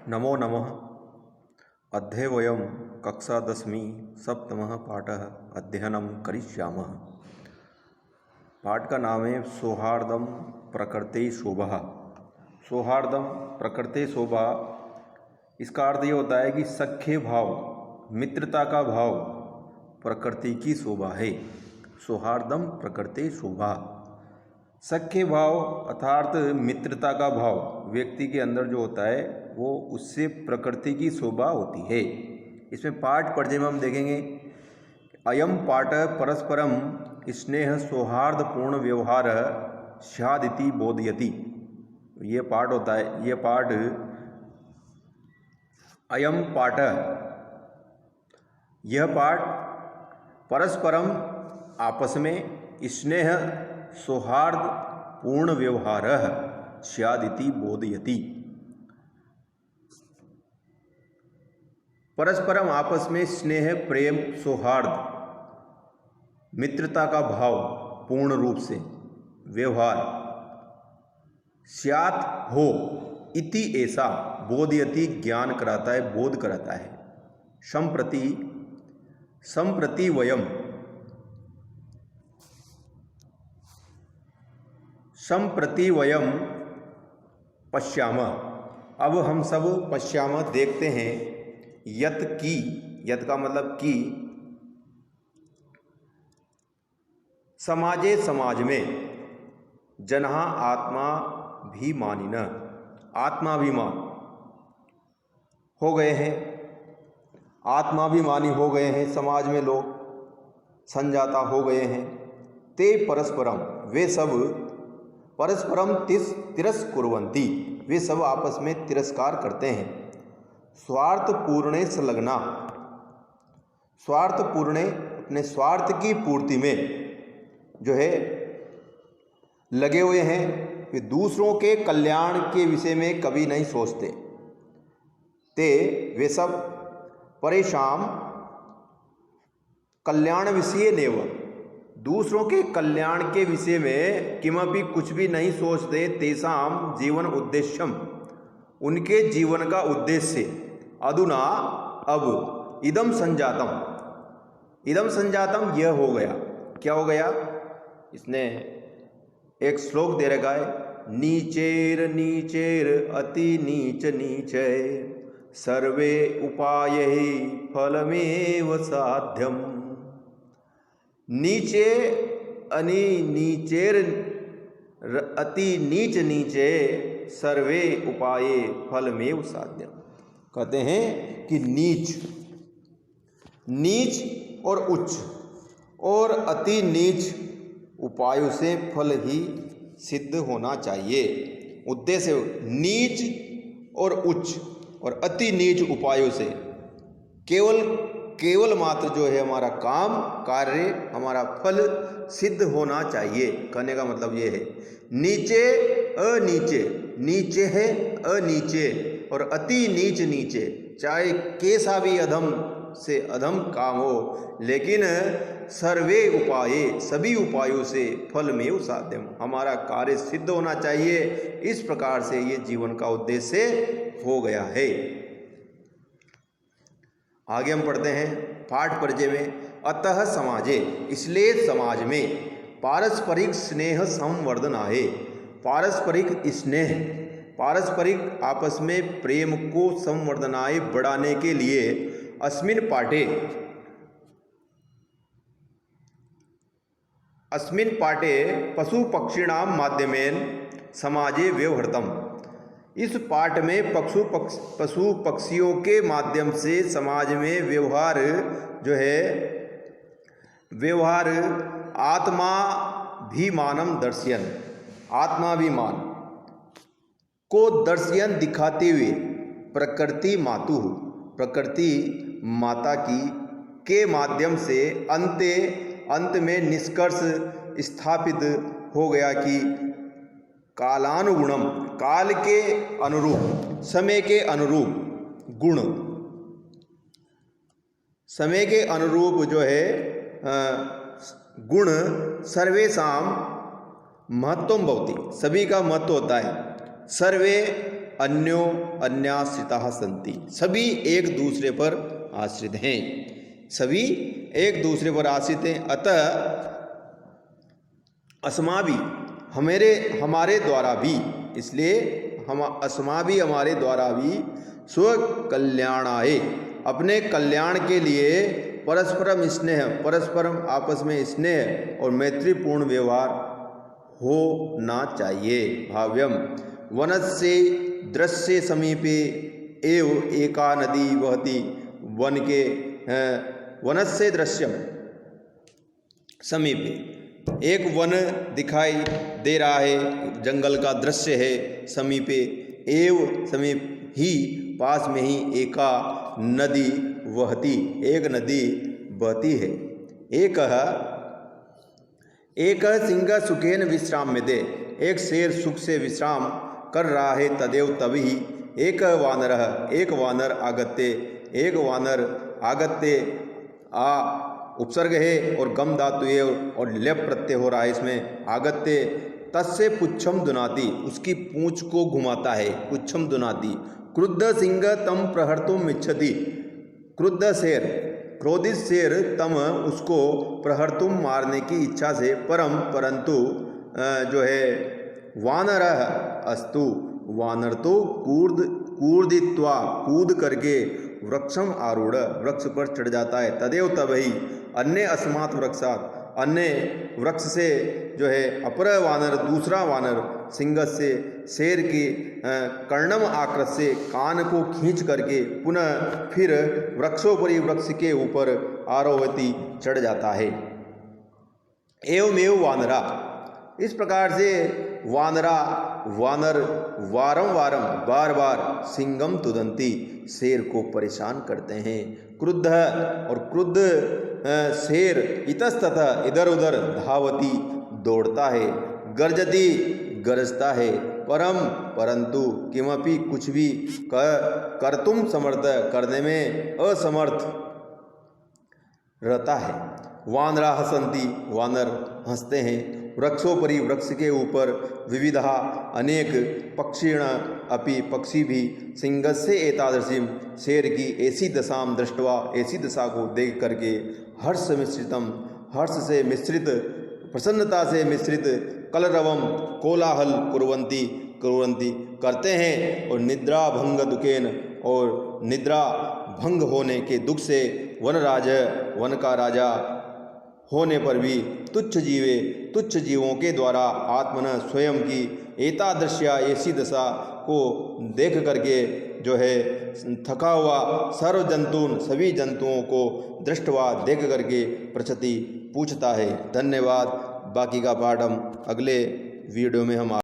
नमो नमः। अद्य वयं कक्षा 10वीं सप्तमः पाठः अध्ययनं करिष्यामः। पाठ का नाम है सौहार्दं प्रकृते शोभः। सौहार्दं प्रकृते शोभा, इसका अर्थ ये होता है कि सख्य भाव, मित्रता का भाव प्रकृति की शोभा है। सौहार्दं प्रकृते शोभा, सख्य भाव अर्थात मित्रता का भाव व्यक्ति के अंदर जो होता है वो उससे प्रकृति की शोभा होती है। इसमें पाठ पढ़ने में हम देखेंगे अयम पाठ परस्परम स्नेह सौहार्दपूर्ण व्यवहार स्यादिति बोधयति। ये पाठ होता है, ये पाठ अयम पाठ, यह पाठ परस्परम आपस में स्नेह सौहार्द पूर्ण व्यवहार स्यादिति बोधयति। परस्परम आपस में स्नेह प्रेम सौहार्द मित्रता का भाव पूर्ण रूप से व्यवहार स्यात् हो इति ऐसा बोधयति ज्ञान कराता है, बोध कराता है। संप्रति वयम संप्रति वयम पश्यामः, अब हम सब पश्यामः देखते हैं, यत की, यत का मतलब की, समाजे समाज में जनः आत्माभिमानिन, आत्माभिमान हो गए हैं, आत्माभिमानी हो गए हैं, समाज में लोग संजाता हो गए हैं। ते परस्परम, वे सब परस्परम तिरस्कुर्वन्ति, वे सब आपस में तिरस्कार करते हैं। स्वार्थपूर्णे संलग्ना, स्वार्थपूर्णे अपने स्वार्थ की पूर्ति में जो है लगे हुए हैं। वे दूसरों के कल्याण के विषय में कभी नहीं सोचते। ते वे सब परेशान कल्याण विषय नेव, दूसरों के कल्याण के विषय में किमपि कुछ भी नहीं सोचते। तेषाम जीवन उद्देश्यम, उनके जीवन का उद्देश्य अधुना अब इदम संजातम, इदम संजातम यह हो गया, क्या हो गया, इसने एक श्लोक दे रखा है, नीचेर नीचेर अति नीच नीचे सर्वे उपाय ही फलमेव साध्यम। नीचे अनि नीचेर अति नीच नीचे सर्वे उपाय फलमेव साध्यम। कहते हैं कि नीच, नीच और उच्च और अति नीच उपायों से फल ही सिद्ध होना चाहिए। उद्देश्य नीच और उच्च और अति नीच उपायों से केवल मात्र जो है हमारा काम कार्य हमारा फल सिद्ध होना चाहिए। कहने का मतलब ये है नीचे अनीचे, नीचे है अनीचे और अति नीच नीचे, चाहे कैसा भी अधम से अधम काम हो, लेकिन सर्वे उपाय, सभी उपायों से फलमेव साध्यम, हमारा कार्य सिद्ध होना चाहिए। इस प्रकार से ये जीवन का उद्देश्य हो गया है। आगे हम पढ़ते हैं पाठ परिचय में, अतः समाजे, इसलिए समाज में पारस्परिक स्नेह संवर्धनाय, पारस्परिक स्नेह, पारस्परिक आपस में प्रेम को संवर्धनाय बढ़ाने के लिए अस्मिन् पाठे पशु पक्षिणाम माध्यमेन समाजे व्यवहृतम, इस पाठ में पशु पक्षियों के माध्यम से समाज में व्यवहार जो है व्यवहार आत्माभिमानम दर्शयन, आत्माभिमान को दर्शयन दिखाते हुए प्रकृति मातु, प्रकृति माता की के माध्यम से अंत में निष्कर्ष स्थापित हो गया कि कालानुगुणम, काल के अनुरूप, समय के अनुरूप गुण, समय के अनुरूप जो है गुण सर्वेषां महत्वम भवति, सभी का महत्व होता है। सर्वे अन्यो अन्याश्रिताः सन्ति। सभी एक दूसरे पर आश्रित हैं, सभी एक दूसरे पर आश्रित हैं। अतः अस्माभि हमारे द्वारा भी, इसलिए हम अस्माभि हमारे द्वारा भी स्वकल्याणाय अपने कल्याण के लिए परस्परम स्नेह, परस्परम आपस में स्नेह और मैत्रीपूर्ण व्यवहार होना चाहिए। भाव्यम वनस्य दृश्य समीपे एव एका नदी वहति। वन के वनस्य दृश्यम समीपे, एक वन दिखाई दे रहा है, जंगल का दृश्य है, समीपे एव समीप ही, पास में ही, एका नदी वहती, एक नदी बहती है। एक सिंह सुखेन विश्राम्यते, एक शेर सुख से विश्राम कर रहा है। तदेव तभी एक वानर आगत्य, एक वानर आगत्य आ उपसर्ग है और गम धातु है और लेप प्रत्यय हो रहा है इसमें। आगत्य तस्य पुच्छम दुनाति, उसकी पूंछ को घुमाता है, पुच्छम दुनाति। क्रुद्ध सिंह तम प्रहर्तुम इच्छति, क्रुद्ध शेर, क्रोधित शेर तम उसको प्रहर्तुम मारने की इच्छा से, परंतु जो है वानर अस्तु, वानर तो कूर्दित्वा कूद करके वृक्षम आरूढ़, वृक्ष पर चढ़ जाता है। तदेव तभी अन्य अस्मात् वृक्षात्, अन्य वृक्ष से जो है अपर वानर, दूसरा वानर, सिंह से, शेर की कर्णम आकृत से कान को खींच करके पुनः फिर वृक्षोपरि, वृक्ष के ऊपर आरोहति चढ़ जाता है। एवमेव वानरा, इस प्रकार से वानर बार बार सिंगम तुदंती, शेर को परेशान करते हैं। क्रुद्ध और क्रुद्ध शेर इतस्ततः इधर उधर धावती दौड़ता है, गर्जती गरजता है, परंतु किमपि कुछ भी कर्तुम समर्थ, करने में असमर्थ रहता है। वानरा हसंती, वानर हंसते हैं। वृक्षोपरि, वृक्ष के ऊपर, विविधा अनेक पक्षिण अपि, पक्षी भी, सिंहस्य एतादृशीम, शेर की ऐसी दशाम दृष्टवा, ऐसी दशा को देख करके, हर्ष मिश्रितम, हर्ष से मिश्रित, प्रसन्नता से मिश्रित, कलरवम कोलाहल कुर्वन्ति करते हैं, और निद्रा भंग दुखेन, और निद्रा भंग होने के दुख से, वनराज, वन का राजा होने पर भी, तुच्छ जीवों के द्वारा, आत्मन स्वयं की, एतादृश्या ऐसी दशा को देख करके जो है थका हुआ, सर्व जंतून, सभी जंतुओं को दृष्टवा देख करके पृच्छति, पूछता है। धन्यवाद। बाकी का पाठ हम अगले वीडियो में हम